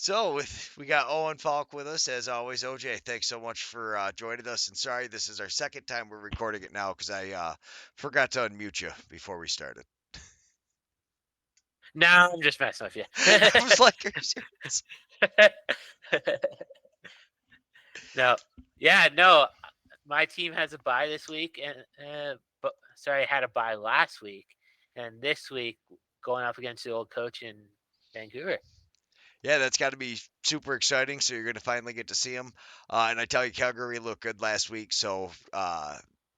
So we got Owen Falk with us as always. OJ, thanks so much for joining us. And sorry, this is our second time we're recording it now because I forgot to unmute you before we started. No, I'm just messing with you. I was like, "Are you serious?" No, yeah, no. My team has a bye this week, and but sorry, I had a bye last week, and this week going up against the old coach in Vancouver. Yeah, that's got to be super exciting. So you're going to finally get to see him. And I tell you, Calgary looked good last week. So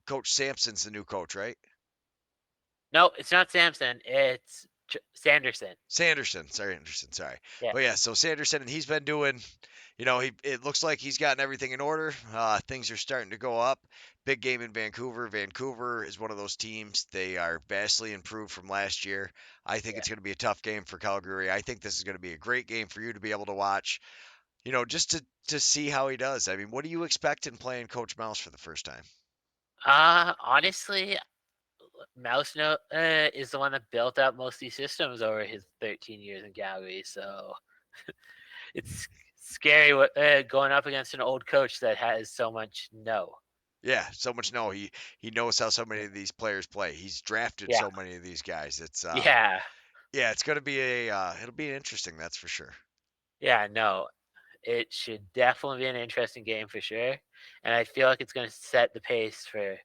Coach Sampson's the new coach, right? No, it's not Samson. It's Sanderson. Sanderson, sorry, Anderson, sorry. Yeah, But yeah, so Sanderson, and he's been doing, it looks like he's gotten everything in order. Things are starting to go up. Big game in Vancouver. Vancouver is one of those teams. They are vastly improved from last year. I think yeah. it's going to be a tough game for Calgary. I think this is going to be a great game for you to be able to watch, just to see how he does. I mean, what do you expect in playing Coach Mouse for the first time? Honestly, Mouse is the one that built up most of these systems over his 13 years in Calgary. So it's scary going up against an old coach that has so much no. Yeah, so much no. He knows how so many of these players play. He's drafted Yeah, so many of these guys. yeah, Yeah, it's going to be it'll be interesting, that's for sure. yeah. No, it should definitely be an interesting game for sure, and I feel like it's going to set the pace for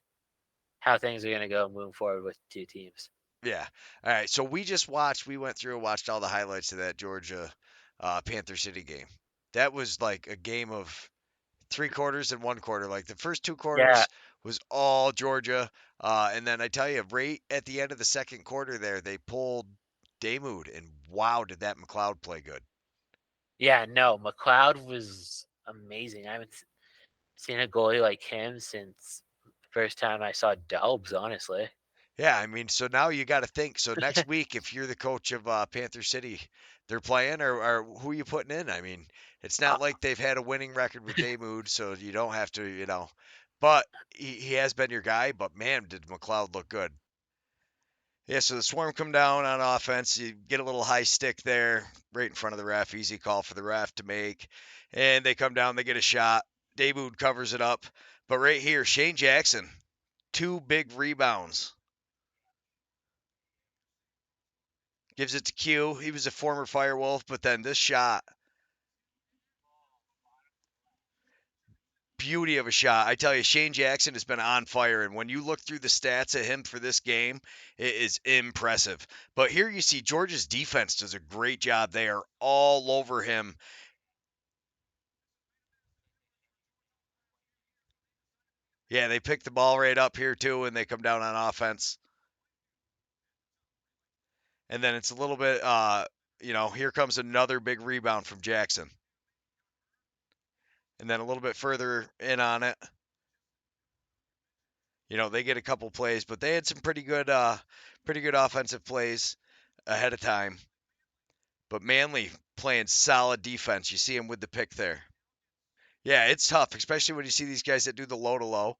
how things are going to go moving forward with two teams. Yeah. All right. So we went through and watched all the highlights of that Georgia Panther City game. That was like a game of three quarters and one quarter. Like the first two Yeah, quarters was all Georgia. And then I tell you, right at the end of the second quarter there, they pulled Damood, and wow, did that McLeod play good. yeah. No, McLeod was amazing. I haven't seen a goalie like him since the first time I saw Dubs. Honestly, Yeah, I mean, so now you got to think. So next week, if you're the coach of Panther City, they're playing, or who are you putting in? I mean, it's uh, not like they've had a winning record with Damood, so you don't have to. But he has been your guy. But man, did McLeod look good. Yeah, so the Swarm come down on offense. You get a little high stick there, right in front of the ref. Easy call for the ref to make. And they come down, they get a shot. Damood covers it up. But right here, Shane Jackson, two big rebounds. Gives it to Q. He was a former Firewolf, but then this shot, beauty of a shot. I tell you, Shane Jackson has been on fire, and when you look through the stats of him for this game, it is impressive. But here you see Georgia's defense does a great job. They are all over him. Yeah, they pick the ball right up here too, and they come down on offense. And then it's a little bit, here comes another big rebound from Jackson. And then a little bit further in on it, they get a couple plays, but they had some pretty good offensive plays ahead of time. But Manly playing solid defense. You see him with the pick there. Yeah, it's tough, especially when you see these guys that do the low to low.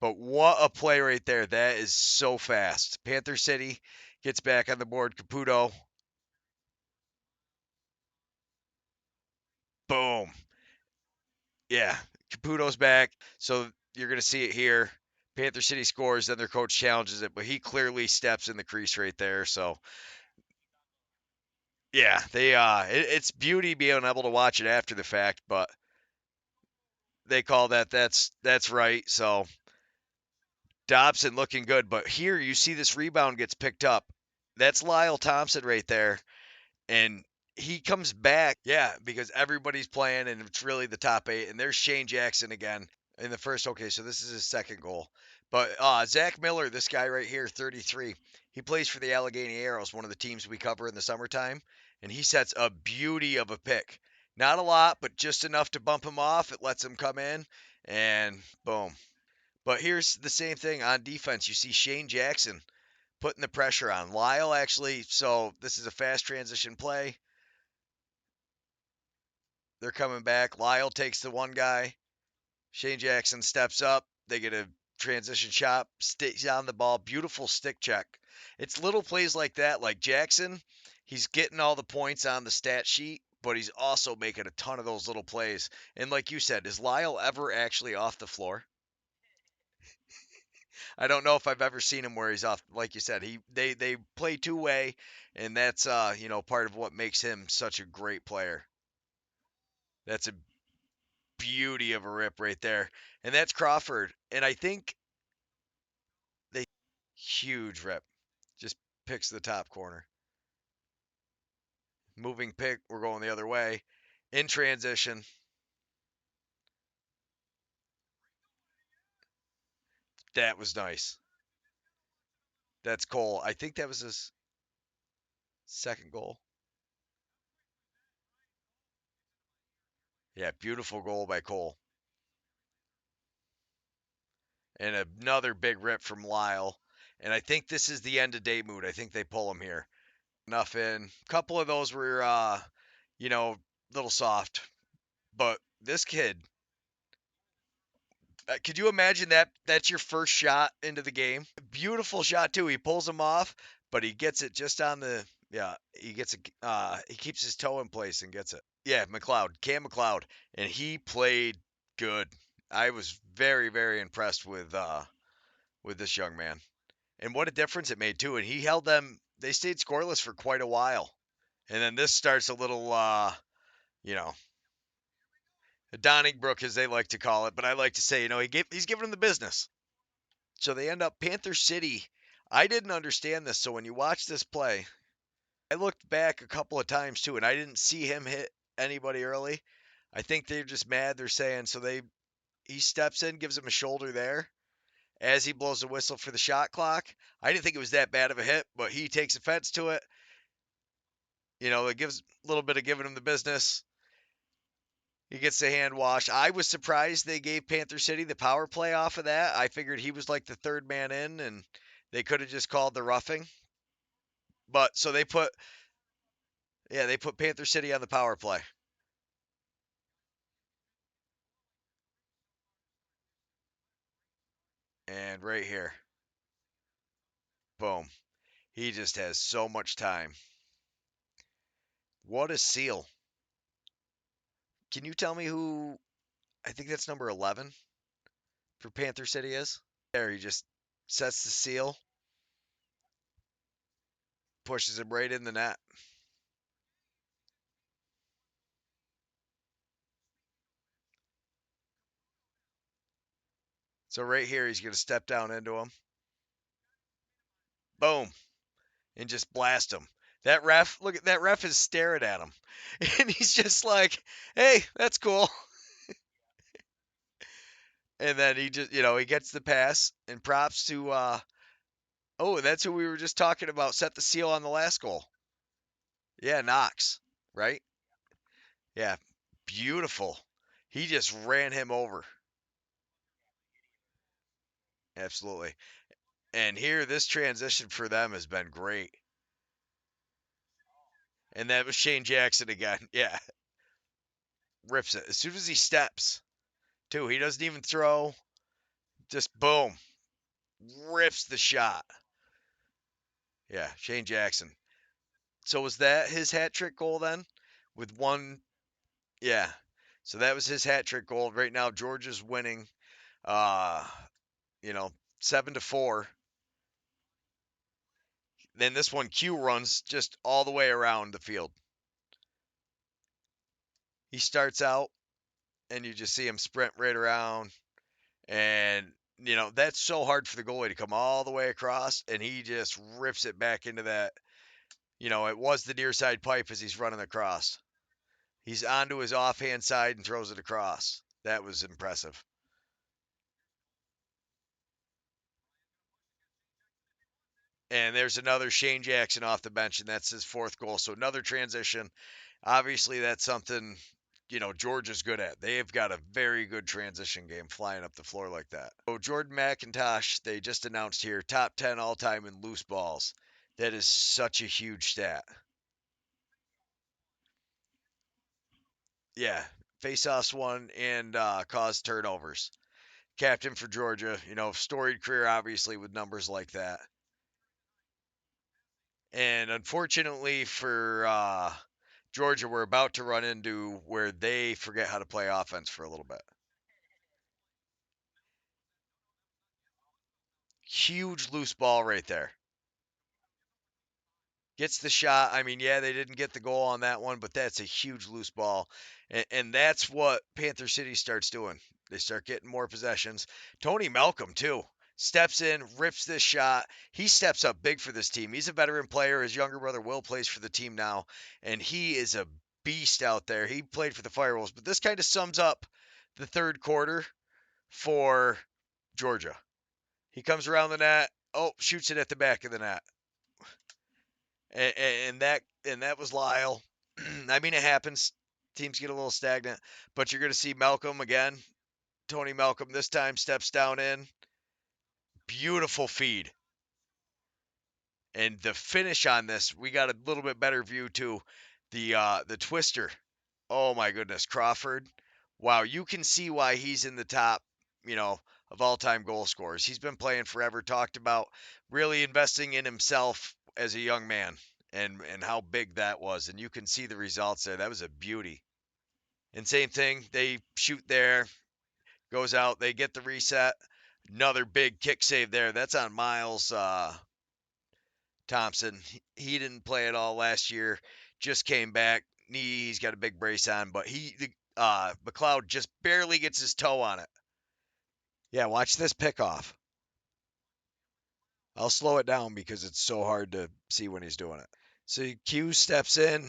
But what a play right there. That is so fast. Panther City gets back on the board. Caputo. Boom. Yeah, Caputo's back. So you're going to see it here. Panther City scores, then their coach challenges it, but he clearly steps in the crease right there. So yeah, it's beauty being able to watch it after the fact, but they call that's right. So Dobson looking good, but here you see this rebound gets picked up. That's Lyle Thompson right there, and he comes back. Yeah, because everybody's playing, and it's really the top eight. And there's Shane Jackson again in the first. Okay, so this is his second goal. But Zach Miller, this guy right here, 33, he plays for the Allegheny Arrows, one of the teams we cover in the summertime, and he sets a beauty of a pick. Not a lot, but just enough to bump him off. It lets him come in, and boom. But here's the same thing on defense. You see Shane Jackson putting the pressure on. Lyle actually, so this is a fast transition play. They're coming back. Lyle takes the one guy. Shane Jackson steps up. They get a transition shot, sticks on the ball. Beautiful stick check. It's little plays like that. Like Jackson, He's getting all the points on the stat sheet, but he's also making a ton of those little plays. And like you said, is Lyle ever actually off the floor? I don't know if I've ever seen him where he's off. Like you said, they play two way, and that's part of what makes him such a great player. That's a beauty of a rip right there, and that's Crawford. And I think they huge rip, just picks the top corner. Moving pick, we're going the other way. In transition, that was nice. That's Cole. I think that was his second goal. Yeah, beautiful goal by Cole. And another big rip from Lyle. And I think this is the end of day mood. I think they pull him here. Enough in. A couple of those were, you know, little soft. But this kid, could you imagine that? That's your first shot into the game. Beautiful shot too. He pulls him off, but he gets it just on the. Yeah, he gets it. He keeps his toe in place and gets it. Yeah, McLeod, Cam McLeod, and he played good. I was very, very impressed with this young man, and what a difference it made too. And he held them. They stayed scoreless for quite a while, and then this starts a little, you know, Donnybrook as they like to call it, but I like to say, he's giving them the business. So they end up Panther City. I didn't understand this, so when you watch this play, I looked back a couple of times too, and I didn't see him hit anybody early. I think they're just mad. They're saying so he steps in, gives him a shoulder there as he blows the whistle for the shot clock. I didn't think it was that bad of a hit, but he takes offense to it. It gives a little bit of giving him the business. He gets the hand wash. I was surprised they gave Panther City the power play off of that. I figured he was like the third man in, and they could have just called the roughing. But so they put Panther City on the power play. And right here, boom. He just has so much time. What a seal. Can you tell me who I think that's number 11 for Panther City is? There, he just sets the seal, pushes him right in the net. So right here, he's going to step down into him. Boom. And just blast him. Look at that ref is staring at him. And he's just like, hey, that's cool. And then he just, he gets the pass and props to, oh, that's who we were just talking about. Set the seal on the last goal. Yeah, Knox, right? Yeah, beautiful. He just ran him over. Absolutely. And here, this transition for them has been great. And that was Shane Jackson again. Yeah, rips it. As soon as he steps, too, he doesn't even throw. Just boom, rips the shot. Yeah, Shane Jackson. So was that his hat trick goal then? With one, yeah. So that was his hat trick goal. Right now, Georgia's winning. Uh, you know, 7-4. Then this one, Q runs just all the way around the field. He starts out, and you just see him sprint right around, and that's so hard for the goalie to come all the way across, and he just rips it back into that. It was the near side pipe as he's running across. He's onto his offhand side and throws it across. That was impressive. And there's another Shane Jackson off the bench, and that's his fourth goal. So another transition. Obviously, that's something, Georgia's good at. They've got a very good transition game flying up the floor like that. So Jordan McIntosh, they just announced here, top 10 all time in loose balls. That is such a huge stat. Yeah, faceoffs won and caused turnovers. Captain for Georgia, storied career, obviously, with numbers like that. And unfortunately for Georgia, we're about to run into where they forget how to play offense for a little bit. Huge loose ball right there. Gets the shot. I mean, yeah, they didn't get the goal on that one, but that's a huge loose ball. And that's what Panther City starts doing. They start getting more possessions. Tony Malcolm, too, steps in, rips this shot. He steps up big for this team. He's a veteran player. His younger brother, Will, plays for the team now, and he is a beast out there. He played for the Firewolves, but this kind of sums up the third quarter for Georgia. He comes around the net. Oh, shoots it at the back of the net. And that was Lyle. I mean, it happens. Teams get a little stagnant, but you're going to see Malcolm again. Tony Malcolm this time steps down in. Beautiful feed. And the finish on this, we got a little bit better view too. The twister. Oh my goodness, Crawford. Wow, you can see why he's in the top, you know, of all-time goal scorers. He's been playing forever, talked about really investing in himself as a young man and how big that was. And you can see the results there. That was a beauty. And same thing, they shoot there, goes out, they get the reset. Another big kick save there. That's on Miles Thompson. He didn't play at all last year. Just came back. He's got a big brace on, but McLeod just barely gets his toe on it. Yeah, watch this pickoff. I'll slow it down because it's so hard to see when he's doing it. So Q steps in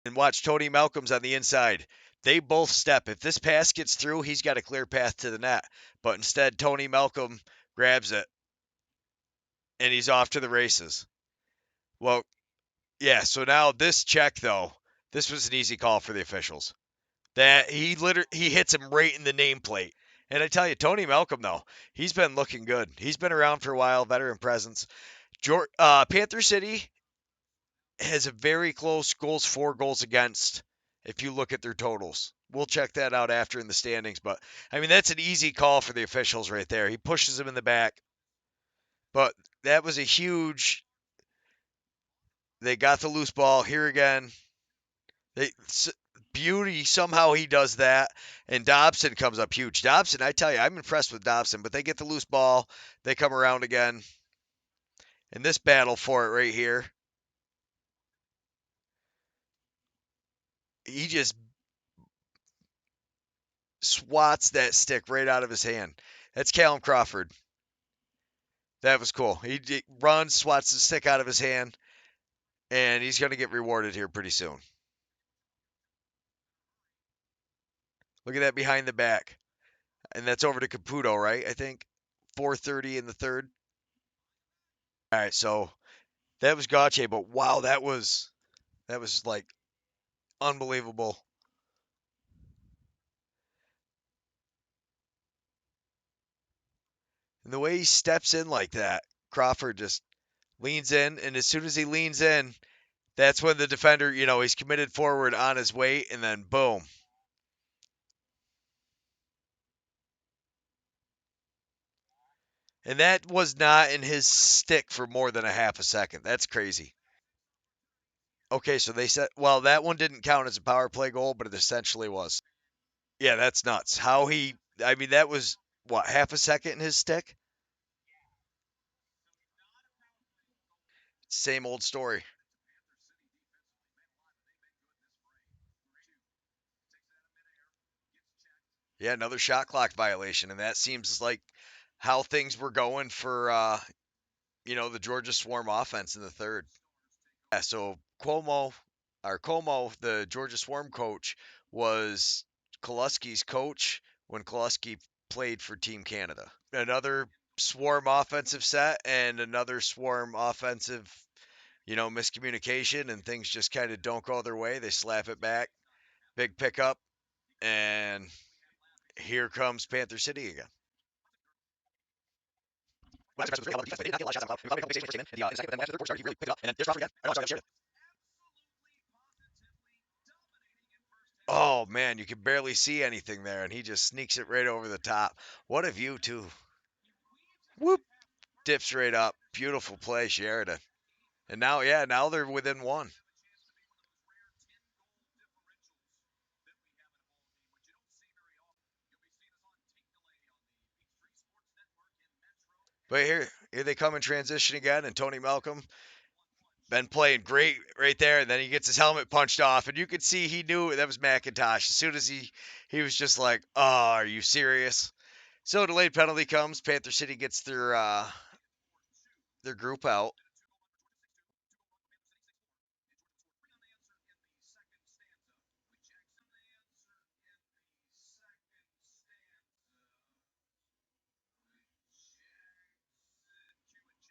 and watch Tony Malcolm's on the inside. They both step. If this pass gets through, he's got a clear path to the net. But instead, Tony Malcolm grabs it and he's off to the races. Well, yeah, so now this check though, this was an easy call for the officials. That he hits him right in the nameplate. And I tell you, Tony Malcolm though, he's been looking good. He's been around for a while, veteran presence. Panther City has a very close goals for, goals against. If you look at their totals, we'll check that out after in the standings. But I mean, that's an easy call for the officials right there. He pushes him in the back, but that was a huge. They got the loose ball here again. They Beauty, somehow he does that, and Dobson comes up huge. Dobson, I tell you, I'm impressed with Dobson, but they get the loose ball, they come around again, and this battle for it right here, he just swats that stick right out of his hand. That's Callum Crawford. That was cool. He runs, swats the stick out of his hand, and he's going to get rewarded here pretty soon. Look at that behind the back, and that's over to Caputo, right? I think 4:30 in the third. All right, so that was Gauthier, but wow, that was like unbelievable. And the way he steps in like that, Crawford just leans in, and as soon as he leans in, that's when the defender, he's committed forward on his weight, and then boom. And that was not in his stick for more than a half a second. That's crazy. Okay, so they said, well, that one didn't count as a power play goal, but it essentially was. Yeah, that's nuts. I mean, that was, what, half a second in his stick? Same old story. Yeah, another shot clock violation, and that seems like how things were going for the Georgia Swarm offense in the third. Yeah, so Como, the Georgia Swarm coach, was Koluski's coach when Koluski played for Team Canada. Another Swarm offensive set and another Swarm offensive, miscommunication, and things just kind of don't go their way. They slap it back, big pickup, and here comes Panther City again. Oh man, you can barely see anything there, and he just sneaks it right over the top. What a view too. Whoop! dips right up. Beautiful play, Sheridan. And now they're within one. But here they come in transition again, and Tony Malcolm been playing great right there, and then he gets his helmet punched off, and you could see he knew that was McIntosh. As soon as he was just like, "Oh, are you serious?" So delayed penalty comes. Panther City gets their group out.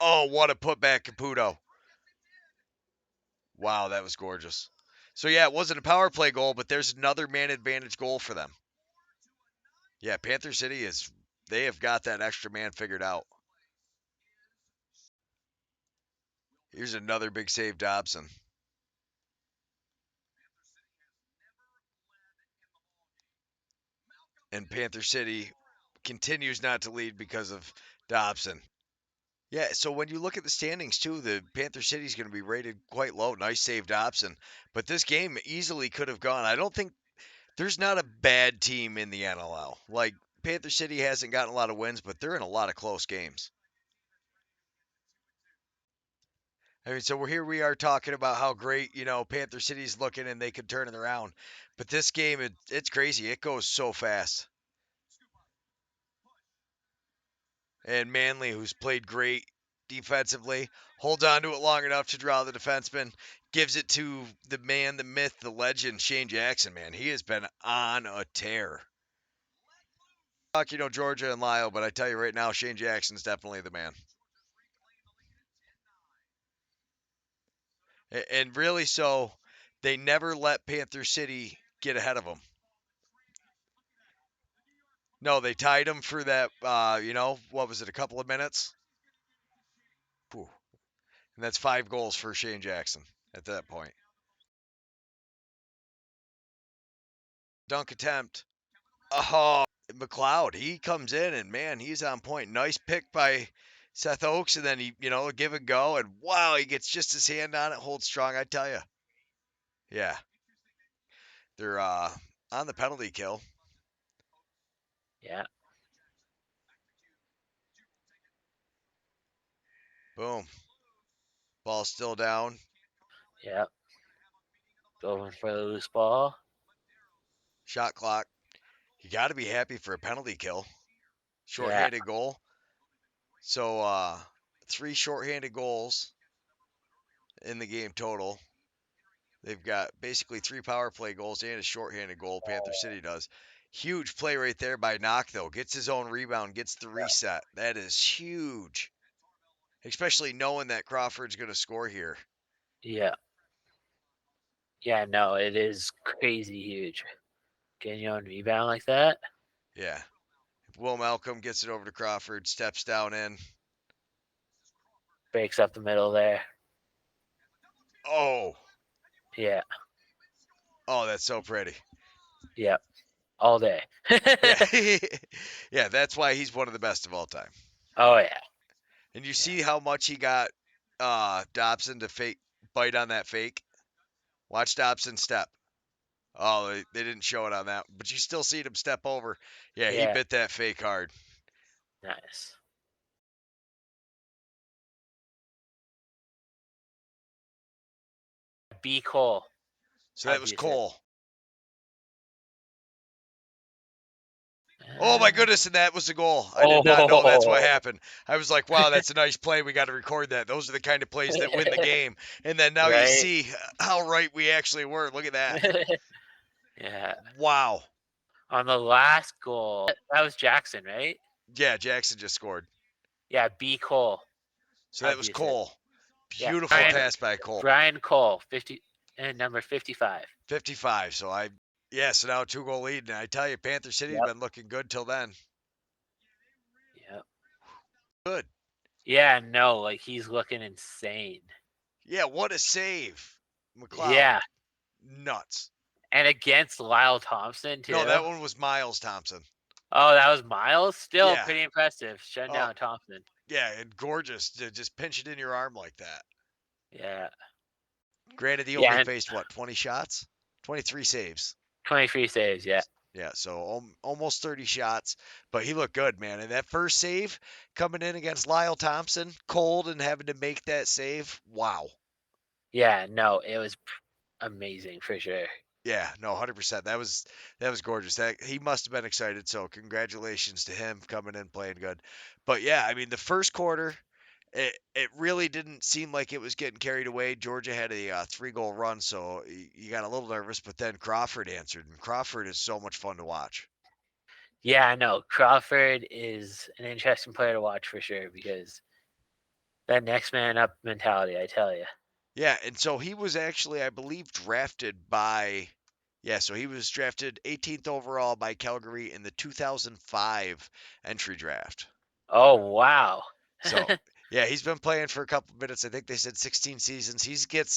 Oh, what a putback, Caputo! Wow, that was gorgeous. So yeah, it wasn't a power play goal, but there's another man advantage goal for them. Yeah, Panther City they have got that extra man figured out. Here's another big save, Dobson. And Panther City continues not to lead because of Dobson. Yeah, so when you look at the standings too, the Panther City is going to be rated quite low. Nice save, Dobson. But this game easily could have gone. I don't think there's not a bad team in the NLL. Like Panther City hasn't gotten a lot of wins, but they're in a lot of close games. I mean, so we are talking about how great, Panther City's looking and they could turn it around. But this game, it's crazy. It goes so fast. And Manley, who's played great defensively, holds on to it long enough to draw the defenseman, gives it to the man, the myth, the legend, Shane Jackson, man. He has been on a tear. Georgia and Lyle, but I tell you right now, Shane Jackson's definitely the man. And really so, they never let Panther City get ahead of them. No, they tied him for that, what was it, a couple of minutes? Whew. And that's 5 goals for Shane Jackson at that point. Dunk attempt. Oh, McLeod, he comes in and man, he's on point. Nice pick by Seth Oakes, and then he, give and go, and wow, he gets just his hand on it, holds strong. I tell you, yeah, they're on the penalty kill. Yeah. Boom, ball still down. Yeah. Going for the loose ball. Shot clock. You got to be happy for a penalty kill. Yeah. Shorthanded goal. So 3 shorthanded goals in the game total. They've got basically 3 power play goals and a shorthanded goal. Panther City does. Huge play right there by Knock, though. Gets his own rebound, gets the reset. That is huge, especially knowing that Crawford's going to score here. Yeah. Yeah, no, it is crazy huge. Getting your own rebound like that. Yeah. Will Malcolm gets it over to Crawford, steps down in. Breaks up the middle there. Oh, Yeah. oh, that's so pretty. Yeah. All day. Yeah. Yeah, that's why he's one of the best of all time. Oh yeah. And you see how much he got Dobson to fake bite on that fake? Watch Dobson step. Oh, they didn't show it on that, but you still see him step over. Yeah, he Yeah. bit that fake hard. Nice. B Cole. So How that do was you say? Cole. Oh my goodness, and that was the goal. I did not know that's what Oh. happened. I was like, wow, that's a nice play. We got to record that. Those are the kind of plays that win the game. And then now you Right. see how right we actually were. Look at that. Yeah. Wow. On the last goal, that was Jackson, right? Yeah, Jackson just scored. Yeah, B Cole. So How that do was you say? Cole. Yeah, Beautiful pass by Cole. Brian Cole, 50 and number 55. 55. So so now 2-goal lead. And I tell you, Panther City's Yep. been looking good till then. Yep. Good. Yeah, no, like he's looking insane. Yeah, what a save. McLeod. Yeah. Nuts. And against Lyle Thompson No, too. that one was Miles Thompson. Oh, that was Miles. Still Yeah. pretty impressive. Shutting Oh, down Thompson. Yeah, and gorgeous to just pinch it in your arm like that. Yeah. Granted, he Yeah, only and faced what 20 shots, 23 saves. 23 saves. Yeah. Yeah, so almost 30 shots, but he looked good, man. And that first save coming in against Lyle Thompson, cold and having to make that save, wow. Yeah. No, it was amazing for sure. Yeah, no, 100%. That was gorgeous. That he must have been excited. So congratulations to him coming in playing good. But yeah, I mean the first quarter, it really didn't seem like it was getting carried away. Georgia had a 3-goal run, so you got a little nervous. But then Crawford answered, and Crawford is so much fun to watch. Yeah, I know. Crawford is an interesting player to watch for sure because that next man up mentality, I tell you. Yeah, and so he was actually, I believe, drafted by, yeah, so he was drafted 18th overall by Calgary in the 2005 entry draft. Oh, wow. So yeah, he's been playing for a couple minutes. I think they said 16 seasons.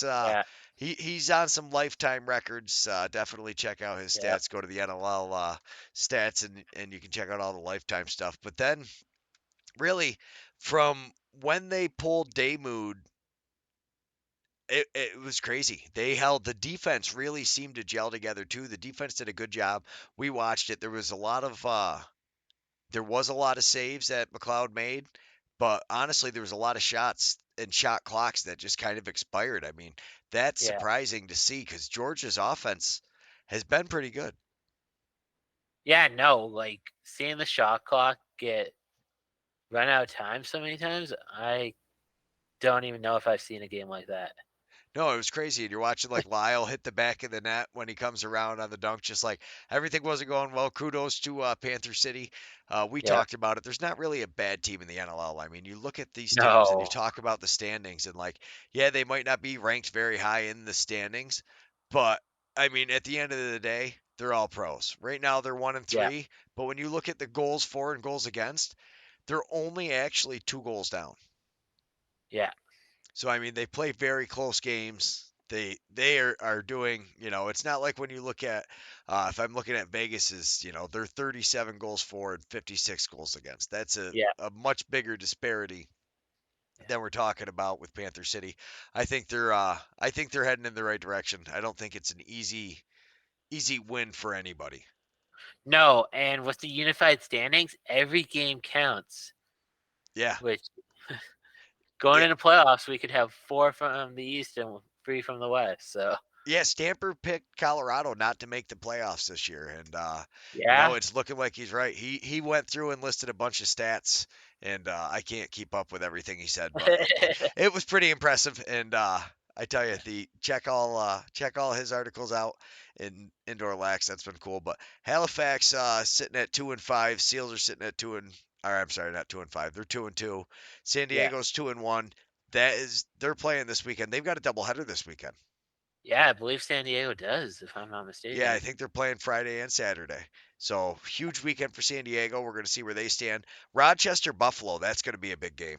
Yeah. He's on some lifetime records. Definitely check out his Yep. stats. Go to the NLL stats and you can check out all the lifetime stuff. But then really from when they pulled Daymood, it was crazy. They held the defense really seemed to gel together too. The defense did a good job. We watched it. There was a lot of saves that McLeod made, but honestly, there was a lot of shots and shot clocks that just kind of expired. I mean, that's Yeah. surprising to see because Georgia's offense has been pretty good. Yeah, no, like seeing the shot clock get run out of time so many times, I don't even know if I've seen a game like that. No, it was crazy. And you're watching like Lyle hit the back of the net when he comes around on the dunk, just like everything wasn't going well. Kudos to Panther City. We Yeah. talked about it. There's not really a bad team in the NLL. I mean, you look at these teams and you No. talk about the standings, and like, yeah, they might not be ranked very high in the standings, but I mean, at the end of the day, they're all pros. Right now, they're 1 and Yeah. 3, but when you look at the goals for and goals against, they're only actually 2 goals down. Yeah. So I mean, they play very close games. They are doing, it's not like when you look at if I'm looking at Vegas's, they're 37 goals for and 56 goals against. That's a, Yeah. a much bigger disparity Yeah. than we're talking about with Panther City. I think they're heading in the right direction. I don't think it's an easy win for anybody. No, and with the unified standings, every game counts, Yeah. which going Yeah, into playoffs, we could have 4 from the East and 3 from the West. So, Yeah, Stamper picked Colorado not to make the playoffs this year, and yeah. it's looking like he's right. He went through and listed a bunch of stats, and I can't keep up with everything he said, but it was pretty impressive. And I tell you, the check all his articles out in Indoor Lax. That's been cool. But Halifax sitting at 2-5. Seals are sitting at or I'm sorry, not 2-5. They're 2-2. San Yeah. Diego's 2-1. They're playing this weekend. They've got a doubleheader this weekend. Yeah, I believe San Diego does, if I'm not Yeah, I mistaken. think they're playing Friday and Saturday. So huge weekend for San Diego. We're going to see where they stand. Rochester, Buffalo. That's going to be a big game.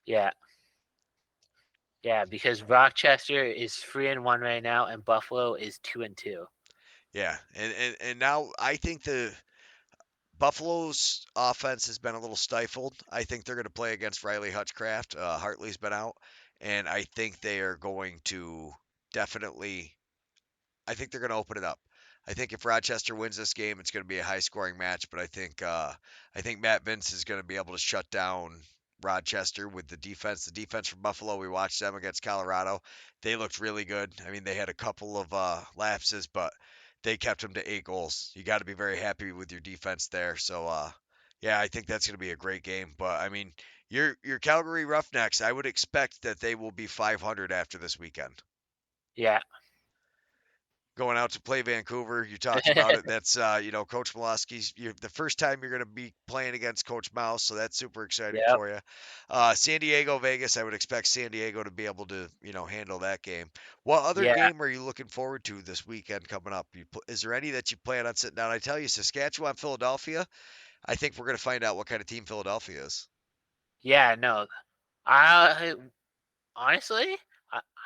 Yeah. Yeah, because Rochester is 3-1 right now, and Buffalo is 2-2. Yeah, and now I think the Buffalo's offense has been a little stifled. I think they're going to play against Riley Hutchcraft. Hartley's been out, and I think they are going to definitely I think they're going to open it up. I think if Rochester wins this game, it's going to be a high scoring match. But I think Matt Vince is going to be able to shut down Rochester with the defense. The defense from Buffalo, we watched them against Colorado. They looked really good. I mean, they had a couple of lapses, but they kept them to 8 goals. You got to be very happy with your defense there. So yeah, I think that's going to be a great game. But I mean, your Calgary Roughnecks, I would expect that they will be 500 after this weekend Yeah. going out to play Vancouver. You talked about it. That's Coach Molosky's. The first time you're going to be playing against Coach Mouse, so that's super exciting Yep. for you. San Diego, Vegas. I would expect San Diego to be able to handle that game. What other Yeah. game are you looking forward to this weekend coming up? Is there any that you plan on sitting down? I tell you, Saskatchewan, Philadelphia. I think we're going to find out what kind of team Philadelphia is. Yeah, no. I honestly,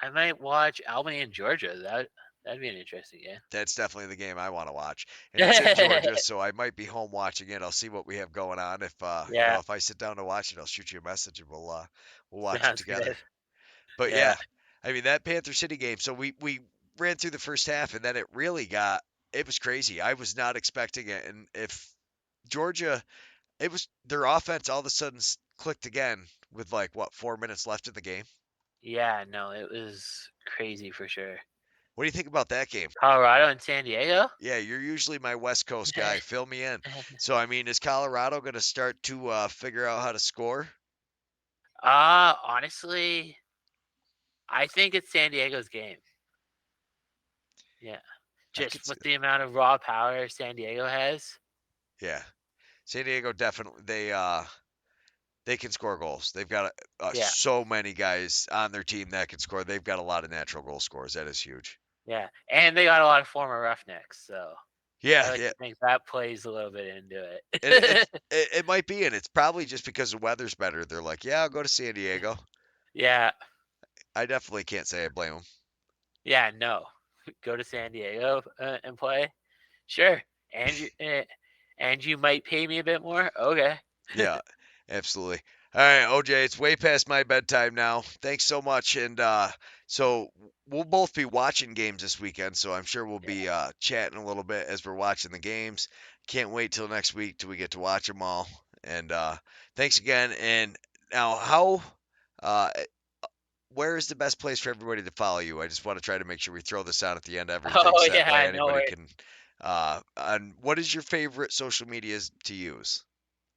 I might watch Albany and Georgia. That'd be an interesting game. That's definitely the game I want to watch. And it's in Georgia, so I might be home watching it. I'll see what we have going on. If Yeah, if I sit down to watch it, I'll shoot you a message and we'll watch it sounds together. good. But Yeah. yeah, I mean that Panther City game. So we ran through the first half, and then it was crazy. I was not expecting it, and if Georgia, it was their offense all of a sudden clicked again with like what 4 minutes left in the game. Yeah, no, it was crazy for sure. What do you think about that game? Colorado and San Diego? Yeah, you're usually my West Coast guy. Fill me in. So, I mean, is Colorado going to start to figure out how to score? Honestly, I think it's San Diego's game. Yeah. I could Just see with that. the amount of raw power San Diego has. Yeah, San Diego definitely they can score goals. They've got Yeah. so many guys on their team that can score. They've got a lot of natural goal scorers. That is huge. Yeah. And they got a lot of former Roughnecks, so I Yeah, like yeah, to think that plays a little bit into and it. it might be, and it's probably just because the weather's better. They're like, yeah, I'll go to San Diego. Yeah. I definitely can't say I blame them. Yeah, no. Go to San Diego and play. Sure. And you might pay me a bit more. Okay. Yeah, absolutely. All right, OJ, it's way past my bedtime now. Thanks so much. And so we'll both be watching games this weekend, so I'm sure we'll Yeah. be chatting a little bit as we're watching the games. Can't wait till next week till we get to watch them all. And thanks again. And now, uh, where is the best place for everybody to follow you? I just want to try to make sure we throw this out at the end of everything, Oh so that way yeah, no anybody worries. can. And what is your favorite social medias to use?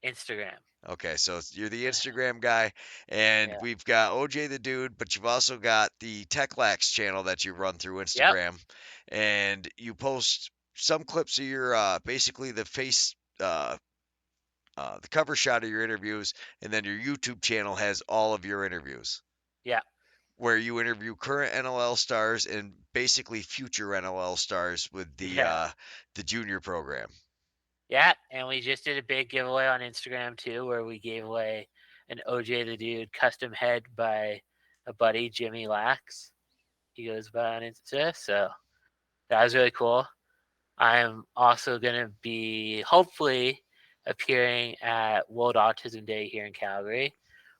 Instagram. Okay, so you're the Instagram guy, and Yeah. we've got OJ the Dude, but you've also got the TechLax channel that you run through Yep. Instagram, and you post some clips of your basically the cover shot of your interviews, and then your YouTube channel has all of your interviews, Yeah. where you interview current NLL stars and basically future NLL stars with Yeah. the junior program. Yeah. And we just did a big giveaway on Instagram too, where we gave away an OJ the Dude custom head by a buddy, Jimmy Lax. He goes by on Insta. So that was really cool. I'm also going to be hopefully appearing at World Autism Day here in Calgary,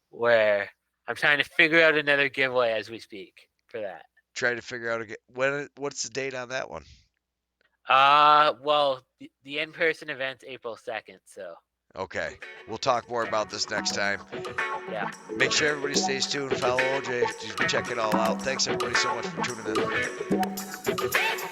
where I'm trying to figure out another giveaway as we speak for that. Try to figure out what's the date on that one. Well, the in-person event's April 2nd, so Okay. We'll talk more about this next time. yeah. Make sure everybody stays tuned. Follow OJ. Check it all out. Thanks everybody so much for tuning in.